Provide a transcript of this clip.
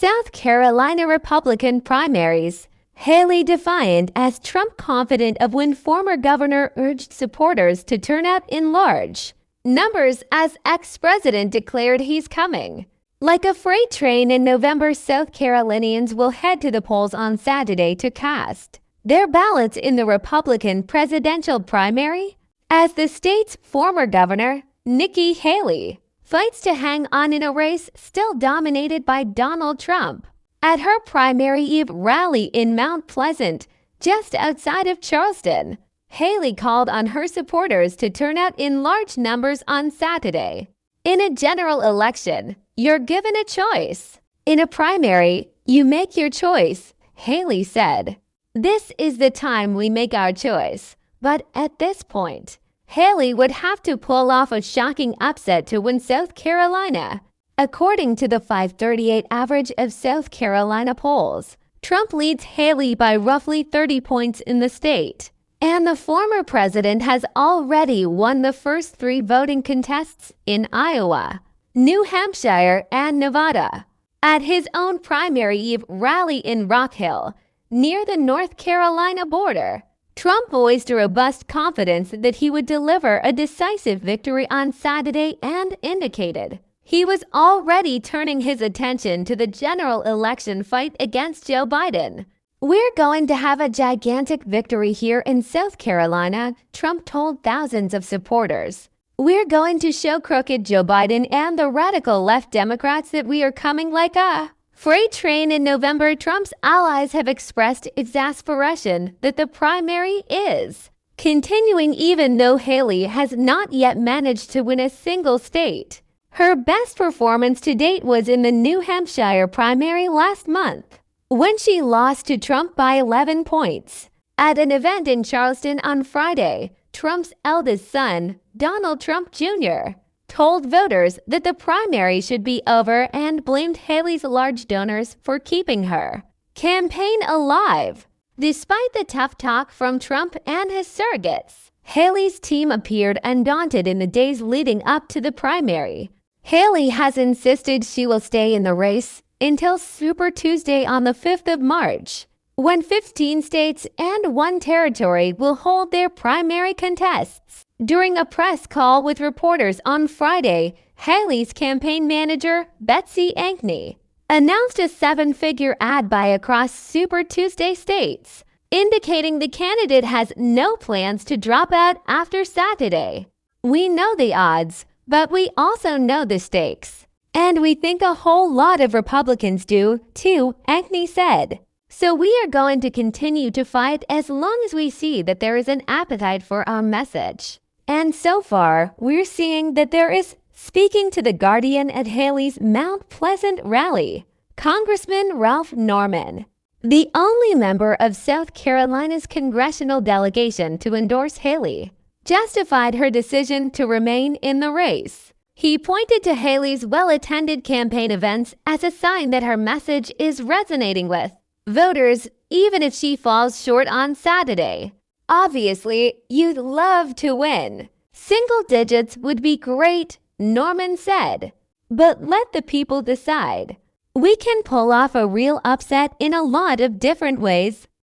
South Carolina Republican primaries. Haley defiant as Trump confident of win. Former governor urged supporters to turn out in large numbers as ex-president declared he's coming. Like a freight train in November, South Carolinians will head to the polls on Saturday to cast their ballots in the Republican presidential primary as the state's former governor, Nikki Haley, fights to hang on in a race still dominated by Donald Trump. At her primary eve rally in Mount Pleasant, just outside of Charleston, Haley called on her supporters to turn out in large numbers on Saturday. In a general election, you're given a choice. In a primary, you make your choice, Haley said. This is the time we make our choice. But at this point, Haley would have to pull off a shocking upset to win South Carolina. According to the 538 average of South Carolina polls, Trump leads Haley by roughly 30 points in the state. And the former president has already won the first 3 voting contests in Iowa, New Hampshire, and Nevada. At his own primary eve rally in Rock Hill, near the North Carolina border, Trump voiced a robust confidence that he would deliver a decisive victory on Saturday and indicated he was already turning his attention to the general election fight against Joe Biden. "We're going to have a gigantic victory here in South Carolina," Trump told thousands of supporters. "We're going to show crooked Joe Biden and the radical left Democrats that we are coming like a freight train." In November, Trump's allies have expressed exasperation that the primary is continuing even though Haley has not yet managed to win a single state. Her best performance to date was in the New Hampshire primary last month, when she lost to Trump by 11 points. At an event in Charleston on Friday, Trump's eldest son, Donald Trump Jr., told voters that the primary should be over and blamed Haley's large donors for keeping her campaign alive. Despite the tough talk from Trump and his surrogates, Haley's team appeared undaunted in the days leading up to the primary. Haley has insisted she will stay in the race until Super Tuesday on the 5th of March, when 15 states and 1 territory will hold their primary contests. During a press call with reporters on Friday, Haley's campaign manager, Betsy Ankney, announced a 7-figure ad buy across Super Tuesday states, indicating the candidate has no plans to drop out after Saturday. "We know the odds, but we also know the stakes. And we think a whole lot of Republicans do, too," Ankney said. "So we are going to continue to fight as long as we see that there is an appetite for our message. And so far, we're seeing that there is." Speaking to The Guardian at Haley's Mount Pleasant rally, Congressman Ralph Norman, the only member of South Carolina's congressional delegation to endorse Haley, justified her decision to remain in the race. He pointed to Haley's well-attended campaign events as a sign that her message is resonating with voters, even if she falls short on Saturday. "Obviously, you'd love to win. Single digits would be great," Norman said. "But let the people decide. We can pull off a real upset in a lot of different ways."